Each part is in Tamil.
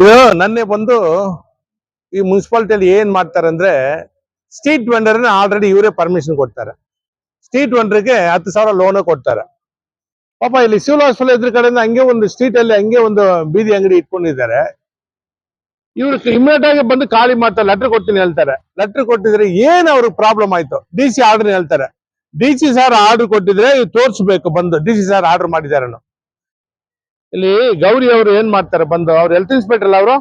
ಇದು ನನ್ನೆ ಬಂದು ಈ ಮುನ್ಸಿಪಾಲಿಟಿಯಲ್ಲಿ ಏನ್ ಮಾಡ್ತಾರೆ ಅಂದ್ರೆ ಸ್ಟ್ರೀಟ್ ವೆಂಡರ್ ಆಲ್ರೆಡಿ ಇವರೇ ಪರ್ಮಿಷನ್ ಕೊಡ್ತಾರೆ. ಸ್ಟ್ರೀಟ್ ವೆಂಡರ್ಗೆ 10,000 ಲೋನ್ ಕೊಡ್ತಾರೆ. ಪಾಪ ಇಲ್ಲಿ ಸಿವಿಲ್ ಹಾಸ್ಪಿಟಲ್ ಎದುರು ಕಡೆಯಿಂದ ಹಂಗೆ ಒಂದು ಸ್ಟ್ರೀಟ್ ಅಲ್ಲಿ ಹಂಗೆ ಒಂದು ಬೀದಿ ಅಂಗಡಿ ಇಟ್ಕೊಂಡಿದ್ದಾರೆ. ಇವ್ರು ಇಮಿಡಿಯೇಟ್ ಆಗಿ ಬಂದು ಖಾಲಿ ಮಾಡ್ತಾರೆ. ಲೆಟರ್ ಕೊಡ್ತೀನಿ ಹೇಳ್ತಾರೆ. ಲೆಟರ್ ಕೊಟ್ಟಿದ್ರೆ ಏನ್ ಅವ್ರಿಗೆ ಪ್ರಾಬ್ಲಮ್ ಆಯ್ತು, DC ಆರ್ಡರ್ ಹೇಳ್ತಾರೆ. DC ಸರ್ ಆರ್ಡರ್ ಕೊಟ್ಟಿದ್ರೆ ಇವ್ ತೋರ್ಸ್ಬೇಕು ಬಂದು DC ಸರ್ ಆರ್ಡರ್ ಮಾಡಿದಾರೆ. ಇಲ್ಲಿ ಗೌರಿ ಅವರು ಏನ್ ಮಾಡ್ತಾರೆ ಬಂದು, ಅವ್ರು ಹೆಲ್ತ್ ಇನ್ಸ್ಪೆಕ್ಟರ್ ಅಲ್ಲ, ಅವರು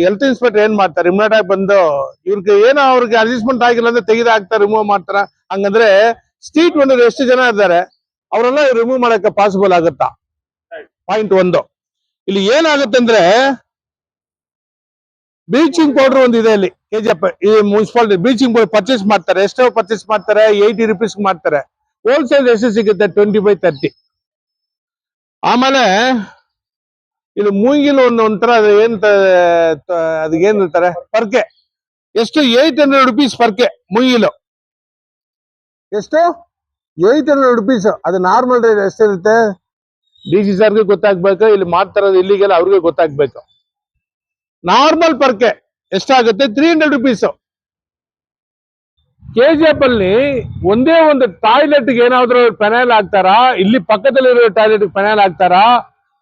ಹೆಲ್ತ್ ಇನ್ಸ್ಪೆಕ್ಟರ್ ಏನ್ ಮಾಡ್ತಾರೆ, ಇಮಿಡಿಯೇಟ್ ಆಗಿ ಬಂದು ಇವ್ರಿಗೆ ಏನೋ ಅವ್ರಿಗೆ ಅಡ್ಜಸ್ಟ್ಮೆಂಟ್ ಆಗಿಲ್ಲ ಅಂದ್ರೆ ತೆಗೆದು ಹಾಕ್ತಾರೆ, ರಿಮೂವ್ ಮಾಡ್ತಾರ. ಹಂಗಂದ್ರೆ ಸ್ಟ್ರೀಟ್ ವೆಂಡರ್ ಎಷ್ಟು ಜನ ಇದ್ದಾರೆ ಅವರೆಲ್ಲ ರಿಮೂವ್ ಮಾಡಕ್ಕೆ ಪಾಸಿಬಲ್ ಆಗುತ್ತಾ? ಪಾಯಿಂಟ್ 1. ಇಲ್ಲಿ ಏನಾಗುತ್ತೆ ಅಂದ್ರೆ ಬ್ಲೀಚಿಂಗ್ ಪೌಡರ್ ಒಂದು ಇದೆ ಇಲ್ಲಿ KGF ಈ ಮುನ್ಸಿಪಾಲಿಟಿ ಬ್ಲೀಚಿಂಗ್ ಪೌಡರ್ ಪರ್ಚೇಸ್ ಮಾಡ್ತಾರೆ. ಎಷ್ಟೋ ಪರ್ಚೇಸ್ ಮಾಡ್ತಾರೆ, 80 rupees ಮಾಡ್ತಾರೆ. ಹೋಲ್ಸೇಲ್ ಎಷ್ಟು ಸಿಗುತ್ತೆ? 25-30. ಆಮೇಲೆ ಇಲ್ಲಿ ಮೂಂಗಿಲು ಒಂಥರ ಏನ್ ಅದಕ್ಕೇನ್ ಇರ್ತಾರೆ ಪರ್ಕೆ, ಎಷ್ಟು 800 rupees ಪರ್ಕೆ ಮೂಂಗಿಲು. ಎಷ್ಟು? 800 rupees. ಅದು ನಾರ್ಮಲ್ ರೇಟ್ ಎಷ್ಟಿರುತ್ತೆ? DC ಸರ್ಗೆ ಗೊತ್ತಾಗ್ಬೇಕು, ಇಲ್ಲಿ ಮಾಡ್ತಾರದು ಇಲ್ಲಿಗೆಲ್ಲ ಅವ್ರಿಗೆ ಗೊತ್ತಾಗ್ಬೇಕು. ನಾರ್ಮಲ್ ಪರ್ಕೆ ಎಷ್ಟಾಗುತ್ತೆ? 300 rupees. KGF ಅಲ್ಲಿ ಒಂದೇ ಒಂದು ಟಾಯ್ಲೆಟ್ಗೆ ಏನಾದ್ರು ಫೆನೈಲ್ ಹಾಕ್ತಾರಾ? ಇಲ್ಲಿ ಪಕ್ಕದಲ್ಲಿರೋ ಟಾಯ್ಲೆಟ್ ಫೆನೈಲ್ ಹಾಕ್ತಾರಾ?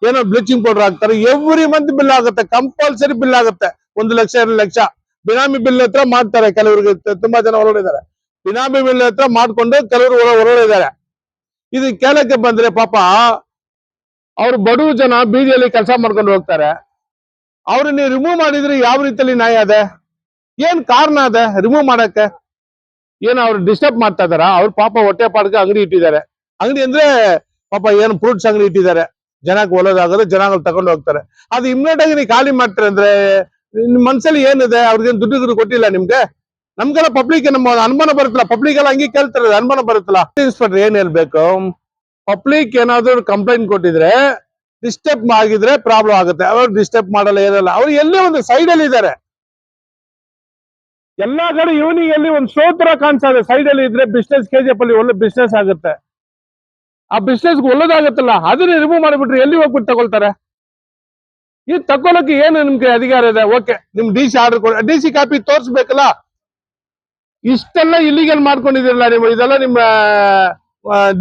ಏನೋ ಬ್ಲೀಚಿಂಗ್ ಪೌಡರ್ ಹಾಕ್ತಾರೆ. ಎವ್ರಿ ಮಂತ್ ಬಿಲ್ ಆಗುತ್ತೆ, ಕಂಪಲ್ಸರಿ ಬಿಲ್ ಆಗುತ್ತೆ. 1 ಲಕ್ಷ 2 ಲಕ್ಷ ಬಿನಾಮಿ ಬಿಲ್ ಹತ್ರ ಮಾಡ್ತಾರೆ. ಕೆಲವರಿಗೆ ತುಂಬಾ ಜನ ಹೊರಡಿದ್ದಾರೆ, ಬಿನಾಮಿ ಬಿಲ್ ಹತ್ರ ಮಾಡ್ಕೊಂಡು ಕೆಲವರು ಹೊರಡಿದ್ದಾರೆ. ಇದು ಕೇಳಕ್ಕೆ ಬಂದ್ರೆ ಪಾಪ ಅವ್ರು ಬಡವ ಜನ ಬೀದಿಯಲ್ಲಿ ಕೆಲಸ ಮಾಡ್ಕೊಂಡು ಹೋಗ್ತಾರೆ. ಅವ್ರು ನೀವು ರಿಮೂವ್ ಮಾಡಿದ್ರೆ ಯಾವ ರೀತಿಯಲ್ಲಿ ನ್ಯಾಯ ಅದೇ? ಏನ್ ಕಾರಣ ಅದೇ ರಿಮೂವ್ ಮಾಡಕ್ಕೆ? ಏನು ಅವ್ರು ಡಿಸ್ಟರ್ಬ್ ಮಾಡ್ತಾ ಇದಾರ? ಅವ್ರು ಪಾಪ ಹೊಟ್ಟೆ ಪಾಡ್ಗೆ ಅಂಗಡಿ ಇಟ್ಟಿದ್ದಾರೆ. ಅಂಗಡಿ ಅಂದ್ರೆ ಪಾಪ ಏನು ಫ್ರೂಟ್ಸ್ ಅಂಗಡಿ ಇಟ್ಟಿದ್ದಾರೆ, ಜನಕ್ಕೆ ಒಳ್ಳೇದಾಗದೆ ಜನಗಳು ತಗೊಂಡು ಹೋಗ್ತಾರೆ. ಅದು ಇಮ್ಮಿಡಿಯೇಟ್ ಆಗಿ ನೀವು ಖಾಲಿ ಮಾಡ್ತಾರೆ ಅಂದ್ರೆ ನಿಮ್ ಮನ್ಸಲ್ಲಿ ಏನಿದೆ? ಅವ್ರಿಗೇನು ದುಡ್ಡು ಕೊಟ್ಟಿಲ್ಲ ನಿಮ್ಗೆ? ನಮ್ಗೆಲ್ಲ ಪಬ್ಲಿಕ್ ನಮ್ಮ ಅನುಮಾನ ಬರುತ್ತಲ್ಲ, ಪಬ್ಲಿಕ್ ಎಲ್ಲ ಹಂಗೆ ಕೇಳ್ತಾರೆ, ಅನುಮಾನ ಬರುತ್ತಲ್ಲ. ಇನ್ಸ್ಪೆಕ್ಟರ್ ಏನ್ ಹೇಳ್ಬೇಕು, ಪಬ್ಲಿಕ್ ಏನಾದ್ರು ಕಂಪ್ಲೇಂಟ್ ಕೊಟ್ಟಿದ್ರೆ ಡಿಸ್ಟರ್ಬ್ ಆಗಿದ್ರೆ ಪ್ರಾಬ್ಲಮ್ ಆಗುತ್ತೆ. ಅವ್ರು ಡಿಸ್ಟರ್ಬ್ ಮಾಡಲ್ಲ, ಏನಲ್ಲ. ಅವ್ರು ಎಲ್ಲೇ ಒಂದು ಸೈಡ್ ಅಲ್ಲಿ ಇದ್ದಾರೆ. ಎಲ್ಲಾ ಕಡೆ ಇವನಿಗೆ ಎಲ್ಲಿ ಒಂದು ಸೋತ್ರ ಕಾಣಿಸ್ತದೆ. ಸೈಡ್ ಅಲ್ಲಿ ಇದ್ರೆ ಬಿಸ್ನೆಸ್ KGF ಅಲ್ಲಿ ಒಳ್ಳೆ ಬಿಸ್ನೆಸ್ ಆಗುತ್ತೆ. ಆ ಬಿಸ್ನೆಸ್ ಒಳ್ಳೇದಾಗತ್ತಲ್ಲ, ಅದನ್ನ ರಿಮೂವ್ ಮಾಡಿಬಿಟ್ರೆ ಎಲ್ಲಿ ಹೋಗ್ಬಿಟ್ಟು ತಗೊಳ್ತಾರೆ? ಈ ತಗೊಳಕ್ಕೆ ಏನು ನಿಮ್ಗೆ ಅಧಿಕಾರ ಇದೆ? ಓಕೆ, ನಿಮ್ DC ಆರ್ಡರ್ ಕೊಡಿ, DC ಕಾಪಿ ತೋರಿಸ್ಬೇಕಲ್ಲ. ಇಷ್ಟೆಲ್ಲ ಇಲ್ಲಿಗಲ್ ಮಾಡ್ಕೊಂಡಿದಿರಲ್ಲ ನೀವು, ಇದೆಲ್ಲ ನಿಮ್ಮ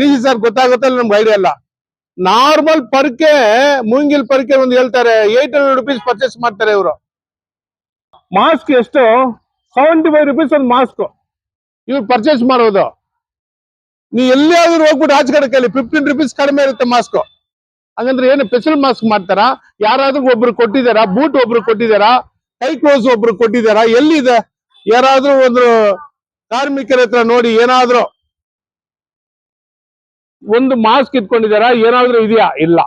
DC ಸರ್ ಗೊತ್ತಾಗುತ್ತಲ್ಲ, ನಮ್ಗೆ ಐಡಿಯಾ ಇಲ್ಲ. ನಾರ್ಮಲ್ ಪರ್ಕೆ ಮೂಂಗಿಲ್ ಪರ್ಕೆ ಒಂದು ಹೇಳ್ತಾರೆ 800 rupees ಪರ್ಚೇಸ್ ಮಾಡ್ತಾರೆ ಇವರು. ಮಾಸ್ಕ್ ಎಷ್ಟು? 75 rupees ಒಂದು ಮಾಸ್ಕ್ ಇವ್ರು ಪರ್ಚೇಸ್ ಮಾಡೋದು. ನೀ ಎಲ್ಲಿಯಾದ್ರೂ ಹೋಗ್ಬಿಟ್ಟು ಆಚೆ ಕಡೆ ಕೇಳಿ, 15 rupees ಕಡಿಮೆ ಇರುತ್ತೆ ಮಾಸ್ಕ್. ಹಂಗಂದ್ರೆ ಏನು ಸ್ಪೆಷಲ್ ಮಾಸ್ಕ್ ಮಾಡ್ತಾರ? ಯಾರಾದ್ರೂ ಒಬ್ರು ಕೊಟ್ಟಿದಾರಾ? ಬೂಟ್ ಒಬ್ರು ಕೊಟ್ಟಿದಾರಾ? ಕೈ ಕ್ಲೋಸ್ ಒಬ್ರು ಕೊಟ್ಟಿದಾರಾ? ಎಲ್ಲಿದೆ? ಯಾರಾದ್ರೂ ಒಂದು ಕಾರ್ಮಿಕರ ಹತ್ರ ನೋಡಿ ಏನಾದ್ರೂ ಒಂದು ಮಾಸ್ಕ್ ಇಟ್ಕೊಂಡಿದಾರಾ? ಏನಾದ್ರೂ ಇದೆಯಾ? ಇಲ್ಲ.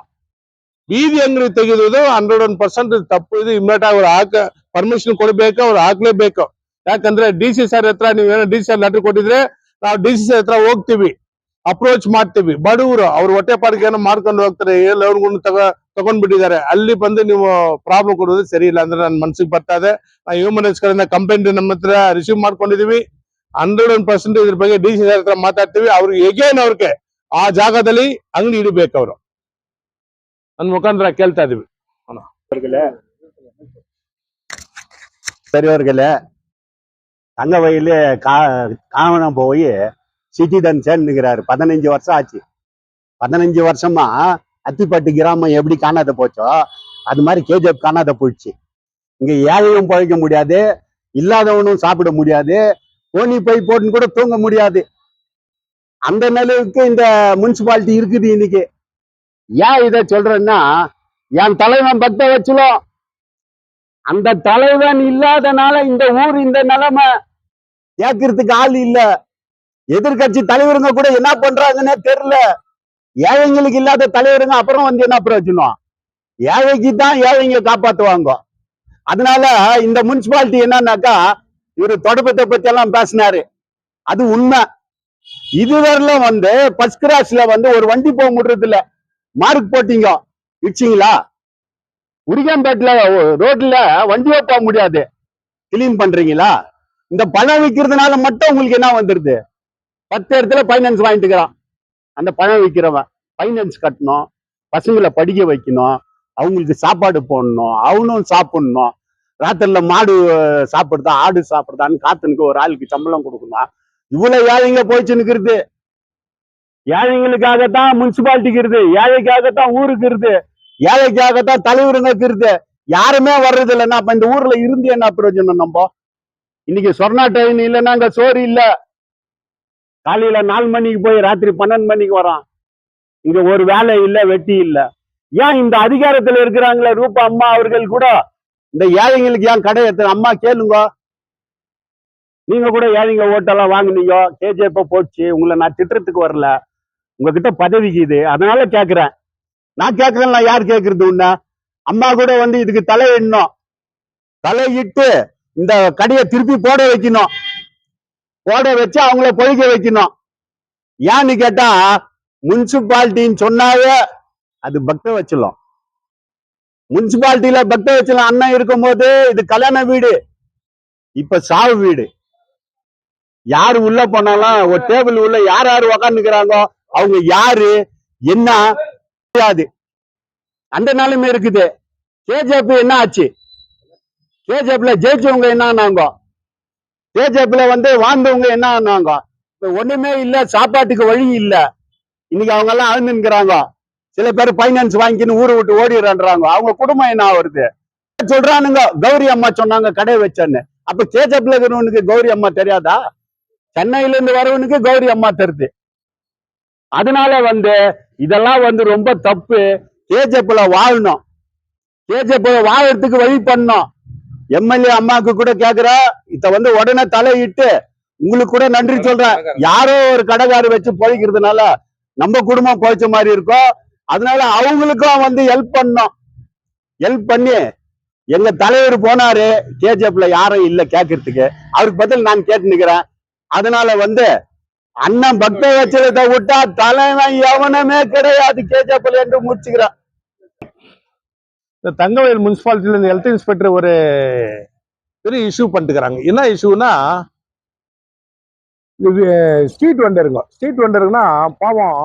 ಬೀದಿ ಅಂಗಡಿ ತೆಗೆದು 101% ತಪ್ಪು. ಇದು ಇಮ್ಮಿಡಿಯೇಟ್ ಅವ್ರು ಪರ್ಮಿಷನ್ ಕೊಡ್ಬೇಕು, ಅವ್ರು ಹಾಕ್ಲೇಬೇಕು. ಯಾಕಂದ್ರೆ DC ಸರ್ ಹತ್ರ ನೀವೇನೋ DC ಸರ್ ಲೆಟರ್ ಕೊಟ್ಟಿದ್ರೆ ನಾವು DC ಸರ್ ಹತ್ರ ಹೋಗ್ತೀವಿ, ಅಪ್ರೋಚ್ ಮಾಡ್ತೀವಿ. ಬಡವರು ಅವ್ರ ಹೊಟ್ಟೆ ಪಾಡಿಗೆ ಏನೋ ಮಾಡ್ಕೊಂಡು ಹೋಗ್ತಾರೆ, ಅವ್ರಿಗೂ ತಗೊಂಡ್ಬಿಟ್ಟಿದ್ದಾರೆ. ಅಲ್ಲಿ ಬಂದು ನೀವು ಪ್ರಾಬ್ಲಮ್ ಕೊಡೋದು ಸರಿ ಇಲ್ಲ ಅಂದ್ರೆ ನನ್ನ ಮನ್ಸಿಗೆ ಬರ್ತಾ ಇದೆ. ನಾವು ಹ್ಯೂಮನ್ ರೈಟ್ಸ್ ಕಡೆಯಿಂದ ಕಂಪ್ಲೇಂಟ್ ನಮ್ಮ ಹತ್ರ ರಿಸೀವ್ ಮಾಡ್ಕೊಂಡಿದೀವಿ. 101% ಇದ್ರ ಬಗ್ಗೆ DC ಸರ್ ಹತ್ರ ಮಾತಾಡ್ತೀವಿ. ಅವ್ರಿಗೆ ಹೇಗೇನು ಅವ್ರಿಗೆ ಆ ಜಾಗದಲ್ಲಿ ಅಂಗಡಿ ಇಡಬೇಕು ಅವರು. ನನ್ನ ಮುಖಾಂತರ ಕೇಳ್ತಾ ಇದೀವಿ. பெரியவர்களே, தங்க வயலு காணாம போய் சிட்டிதன் சேர்ந்துக்கிறாரு. 15 வருஷம் ஆச்சு. 15 வருஷமா அத்திப்பட்டு கிராமம் எப்படி காணாத போச்சோ அது மாதிரி KGF காணாத போயிடுச்சு. இங்க ஏழையும் பழைக்க முடியாது, இல்லாதவனும் சாப்பிட முடியாது, கோணி பை போட்டுன்னு கூட தூங்க முடியாது. அந்த நிலைக்கு இந்த முனிசிபாலிட்டி இருக்குது இன்னைக்கு. ஏன் இதை சொல்றேன்னா, என் தலைவன் பக்த வச்சுலும் அந்த தலைவன் இல்லாதனால இந்த ஊர் இந்த நிலைமை. கேட்கறதுக்கு ஆள் இல்ல. எதிர்கட்சி தலைவருங்க கூட என்ன பண்றாங்கன்னே தெரியல. ஏழைங்களுக்கு இல்லாத தலைவருங்க அப்புறம் வந்து என்ன பிரயோஜனம்? ஏழைக்கு தான் ஏழைங்க காப்பாத்துவாங்க. அதனால இந்த முனிசிபாலிட்டி என்னன்னாக்கா, இவரு தொடப்பத்தை பத்தி எல்லாம் பேசினாரு, அது உண்மை. இதுவரையிலும் வந்து ஃபர்ஸ்ட் கிளாஸ்ல வந்து ஒரு வண்டி போக முடியறது இல்ல. மார்க் போட்டீங்க, இடிச்சிங்களா? உரிகாம்பேட்டில் ரோட்ல வண்டியே போக முடியாது, கிளீன் பண்றீங்களா? இந்த பணம் விற்கிறதுனால மட்டும் உங்களுக்கு என்ன வந்துருது? 10 இடத்துல ஃபைனான்ஸ் வாங்கிட்டுக்கிறான். அந்த பணம் விற்கிறவன் ஃபைனான்ஸ் கட்டணும், பசங்களை படிக்க வைக்கணும், அவங்களுக்கு சாப்பாடு போடணும், அவனும் சாப்பிடணும். ராத்திரில மாடு சாப்பிடுதா ஆடு சாப்பிடுதான்னு காத்துனுக்கு ஒரு ஆளுக்கு சம்பளம் கொடுக்கணும். இவ்வளவு ஏழைங்க போயிட்டு நிக்கிறது. ஏழைங்களுக்காகத்தான் முனிசிபாலிட்டிக்கு இருக்கு, ஏழைக்காகத்தான் ஊருக்கு இருக்கு, ஏழைக்காகத்தான் தலைவருங்க இருக்குது. யாருமே வர்றது இல்லைன்னா அப்ப இந்த ஊர்ல இருந்து என்ன பிரயோஜனம்? நம்ம இன்னைக்கு சொர்ணா ட்ரெயின் இல்லைன்னா அங்க சோறு இல்ல. காலையில 4 மணிக்கு போய் ராத்திரி 12 மணிக்கு வரான். இங்க ஒரு வேலை இல்ல, வெட்டி இல்ல. ஏன் இந்த அதிகாரத்துல இருக்கிறாங்களே ரூபா அம்மா அவர்கள் கூட இந்த ஏழைங்களுக்கு ஏன் கடை எடுத்து? அம்மா கேளுங்க, நீங்க கூட ஏழைங்க ஓட்டெல்லாம் வாங்குனீங்க, கேஜேப்ப போச்சு. உங்களை நான் திட்டுறதுக்கு வரல, உங்ககிட்ட பதவிக்கு இது, அதனால கேக்குறேன். நான் கேட்கறேன், யார் கேட்கறது? உன்ன அம்மா கூட வந்து இதுக்கு தலையிடணும், தலையிட்டு இந்த கடையை திருப்பி போட வைக்கணும், போட வச்சு அவங்கள பொழிக்க வைக்கணும். ஏன்னு கேட்டா முனிசிபாலிட்டின்னு சொன்னாவே அது பக்த வச்சலம். முனிசிபாலிட்டியில பக்த வச்சலம் அண்ணன் இருக்கும் போது இது கல்யாண வீடு, இப்ப சாவு வீடு. யாரு உள்ள போனாலும் ஒரு டேபிள் உள்ள யார் யாரு உக்காந்துக்கிறாங்க, அவங்க யாரு என்ன தெரியாது. அந்த நிலைமை இருக்குது. கேஜேபி என்ன ஆச்சு? கேஜேபில ஜெயிச்சவங்க என்ன ஆனாங்க? கேஜேபில வந்து வாழ்ந்தவங்க என்ன ஆனாங்க? இப்ப ஒண்ணுமே இல்ல, சாப்பாட்டுக்கு வழி இல்ல. இன்னைக்கு அவங்க எல்லாம் அழுந்துங்கிறாங்க. சில பேர் பைனான்ஸ் வாங்கின்னு ஊரை விட்டு ஓடிடுறாங்க. அவங்க குடும்பம் என்ன ஆகுறது? சொல்றானுங்க கௌரி அம்மா சொன்னாங்க கடை வச்சேன்னு. அப்ப கேஜேபில இருக்கிறவனுக்கு கௌரி அம்மா தெரியாதா? சென்னையில இருந்து வரவனுக்கு கௌரி அம்மா தருது. அதனால வந்து இதெல்லாம் வந்து ரொம்ப தப்பு. கேஜேபில வாழணும், கேஜேபில வாழறதுக்கு வழி பண்ணணும். எம்எல்ஏ அம்மாவுக்கு கூட கேக்குற, இத வந்து உடனே தலையிட்டு உங்களுக்கு கூட நன்றி சொல்றேன். யாரோ ஒரு கடைக்காரு வச்சு பொழைக்கிறதுனால நம்ம குடும்பம் பொழைச்ச மாதிரி இருக்கும். அதனால அவங்களுக்கும் வந்து ஹெல்ப் பண்ணணும். ஹெல்ப் பண்ணி எங்க தலைவர் போனாரு, கேஜிஎஃப்ல யாரும் இல்ல கேட்கறதுக்கு, அவருக்கு பதில் நான் கேட்டு நிக்கிறேன். அதனால வந்து அண்ணன் பக்த வச்சதை விட்டா தலைவன் எவனமே கிடையாது கேஜிஎஃப்ல என்று முடிச்சுக்கிறேன். இந்த தங்கவயல் முனிசிபாலிட்டியில இந்த ஹெல்த் இன்ஸ்பெக்டர் ஒரு பெரிய இஷ்யூ பண்ணிட்டுக்கிறாங்க. என்ன இஷ்யூனா, ஸ்ட்ரீட் வெண்டருங்க, ஸ்ட்ரீட் வெண்டருங்கன்னா பாவம்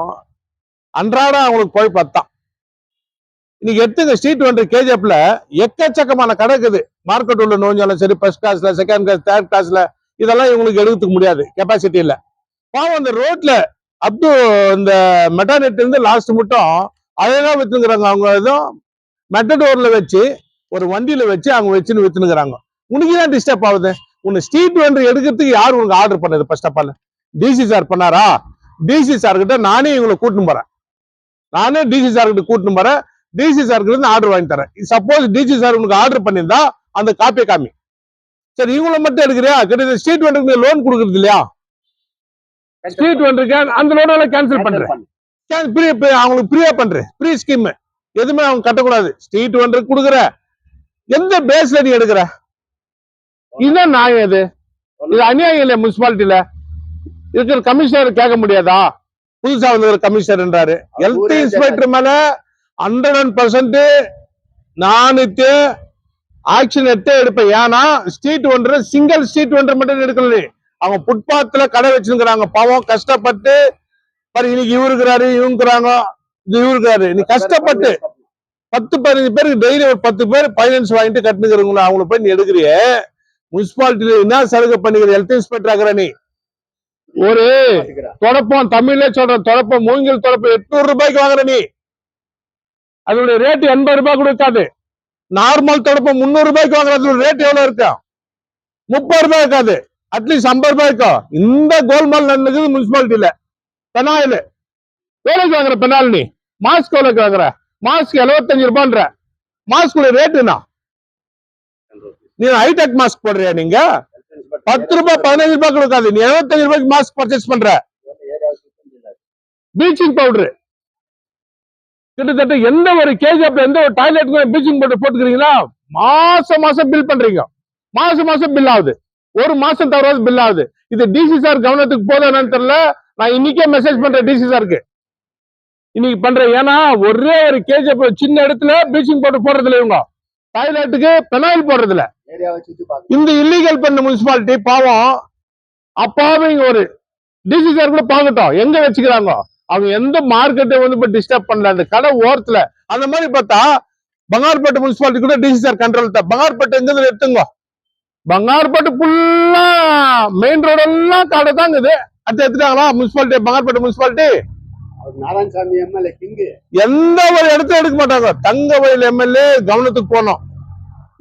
அன்றாட அவங்களுக்கு போய் பார்த்தான். இன்னைக்கு எடுத்துங்க ஸ்ட்ரீட் வெண்டர் கேஜிஎஃப்ல எக்கச்சக்கமான கடை இருக்குது. மார்க்கெட் உள்ள நோஞ்சாலும் சரி, ஃபர்ஸ்ட் கிளாஸ்ல, செகண்ட் கிளாஸ், தேர்ட் கிளாஸ்ல, இதெல்லாம் இவங்களுக்கு எடுக்கிறதுக்கு முடியாது, கெப்பாசிட்டி இல்ல. பாவம் அந்த ரோட்ல அப் டு இந்த மெட்டானிட்டி இருந்து லாஸ்ட் மட்டும் அழகா வித்துங்கிறாங்க. அவங்க எதுவும் மெட்டடோர்ல வச்சு ஒரு வண்டியில வச்சு அவங்க வச்சுன்னு வித்துனுக்குறாங்க. உனக்கு ஏன் டிஸ்டர்ப் ஆகுது? உன்னை ஸ்ட்ரீட் வெண்டர் எடுக்கிறதுக்கு யார் உனக்கு ஆர்டர் பண்ணது? First of all DC sir பண்ணாரா? டிசி சார் கிட்ட நானே இவங்களை கூட்டின்னு போறேன், நானே டிசி சார் கிட்ட கூட்டின்னு போறேன். டிசி சார் கிட்ட ஆர்டர் வாங்கி தரேன். சப்போஸ் டிசி சார் உனக்கு ஆர்டர் பண்ணியிருந்தா அந்த காப்பியை காமி. சரி, இவங்களை மட்டும் எடுக்கிறியா? கிட்ட ஸ்ட்ரீட் வெண்டருக்கு லோன் கொடுக்குறது இல்லையா? ஸ்ட்ரீட் வெண்டருக்கு அந்த லோன் கேன்சல் பண்றேன், அவங்களுக்கு ஃப்ரீயா பண்றேன், ஃப்ரீ ஸ்கீம். எதுவுமே அவங்க கட்டக்கூடாது. ஸ்ட்ரீட் வெண்டருக்கு கொடுக்குற எந்த பேஸ்ல நீ எடுக்கிற? இதுதான் நியாயம். இது அநியாயம் இல்லையா? முனிசிபாலிட்டியில இருக்கிற கமிஷனர் கேட்க முடியாதா? புதுசா வந்து கமிஷனர்ன்றாரு. ஹெல்த் இன்ஸ்பெக்டர் மேல 100% நான் ஆக்ஷன் எடுப்பேன். ஏன்னா street vendor single street vendor மட்டும் எடுக்கல, அவங்க புட்பாத்ல கடை வச்சிருக்கிறாங்க. பாவம் கஷ்டப்பட்டு இன்னைக்கு இவருக்குறாரு, இவங்கிறாங்க, இவருக்காரு. நீ கஷ்டப்பட்டு 10-15 பேருக்கு டெய்லி ஒரு 10 பேர் பைனான்ஸ் வாங்கிட்டு கட்டுனுக்கிறவங்கள அவங்கள போய் நீ எடுக்கிறிய. முனிசிபாலிட்டியில என்ன சலுகை பண்ணிக்கிற? ஹெல்த் இன்ஸ்பெக்டர் ஆகிற நீ. ஒரு தொடப்பம், தமிழ்ல சொல்றேன், தொடப்பம், மூங்கில் தொடப்பம் 800 ரூபாய்க்கு வாங்குற நீ. அதோட ரேட் 80 ரூபாய் கொடுக்காது. நார்மல் தொடப்பம் 300 ரூபாய்க்கு வாங்குற, அதோட ரேட் எவ்வளவு இருக்கும்? 30 ரூபாய் இருக்காது, அட்லீஸ்ட் 50 ரூபாய் இருக்கும். இந்த கோல்மால் நடந்தது முனிசிபாலிட்டியில. பெனாயில் வேலைக்கு வாங்குற பெனால் நீ. மாஸ்க் எவ்வளவுக்கு வாங்குற? மாஸ்க் 75 ரூபாய்ன்ற மாஸ்க் ரேட் என்ன? நீ ஹைடெக் மாஸ்க் போடுறியா? நீங்க 10 ரூபாய் 15 ரூபாய் கொடுக்காது, நீ 75 ரூபாய்க்கு மாஸ்க் பர்ச்சேஸ் பண்ற. ப்ளீச்சிங் பவுடர் கிட்டத்தட்ட எந்த ஒரு கேஜிஎஃப்ல எந்த ஒரு டாய்லெட்டுக்கும் ப்ளீச்சிங் பவுடர் போட்டுக்கிறீங்களா? மாசம் பில் பண்றீங்க, மாசம் பில் ஆகுது, ஒரு மாசம் தவறாது பில் ஆகுது. இது டிசி சார் கவனத்துக்கு போதும் தெரியல. நான் இன்னைக்கே மெசேஜ் பண்றேன் டிசி சாருக்கு, இன்னைக்கு பண்றேன். ஏன்னா ஒரே ஒரு கேஜிஎஃப் சின்ன இடத்துல ப்ளீச்சிங் பவுடர் போடுறதுல, இவங்க டாய்லெட்டுக்கு பெனாயில் போடுறதுல. இந்த இல்லீகல் பண்ண முனிசிபாலிட்டி பாவம். அப்பாவும் இங்க ஒரு டிசி சார் கூட பாக்கட்டும் எங்க வச்சுக்கிறாங்க. அவங்க எந்த மார்க்கெட்டை வந்து இப்ப டிஸ்டர்ப் பண்ணல, அந்த கடை ஓரத்துல. அந்த மாதிரி பார்த்தா பங்கார்பேட்டை முனிசிபாலிட்டி கூட டிசி சார் கண்ட்ரோல் தான். பங்கார்பேட்டை எங்க எடுத்துங்க, பங்கார்பேட்டை ஃபுல்லா மெயின் ரோடு எல்லாம் கடை தாங்குது. அது எடுத்துட்டாங்களா municipality, Bangarpet municipality? Narayanasamy MLA கிங்கு எந்த ஒரு இடத்துல எடுக்க மாட்டாங்க. தங்கவயல் எம்எல்ஏ கவனத்துக்கு போனோம்.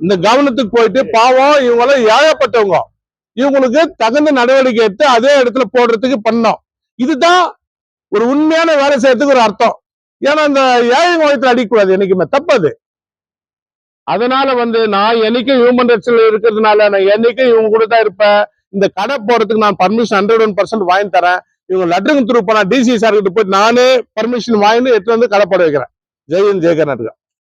இந்த கவனத்துக்கு போயிட்டு பாவம் இவங்க எல்லாம் ஏழப்பட்டவங்க, இவங்களுக்கு தகுந்த நடவடிக்கை எடுத்து அதே இடத்துல போடுறதுக்கு பண்ணோம். இதுதான் ஒரு உண்மையான வேலை செய்யறதுக்கு ஒரு அர்த்தம். ஏன்னா இந்த ஏழை வயத்துல அடிக்கக்கூடாது, என்னைக்குமே தப்பது. அதனால நான் என்னைக்கும் ஹியூமன் ரைட்ஸ்ல இருக்கிறதுனால நான் என்னைக்கும் இவங்க கூட தான் இருப்பேன். இந்த கடை போறதுக்கு நான் பர்மிஷன் 101% வாங்கி தரேன். இவங்க லெட்டருங்க த்ரூ பண்ணா டிசி சார் கிட்ட போய் நானே பர்மிஷன் வாங்கி எடுத்து கடை போட வைக்கிறேன். ஜெய் ஹிந்த், ஜெய் கர்நாடகா.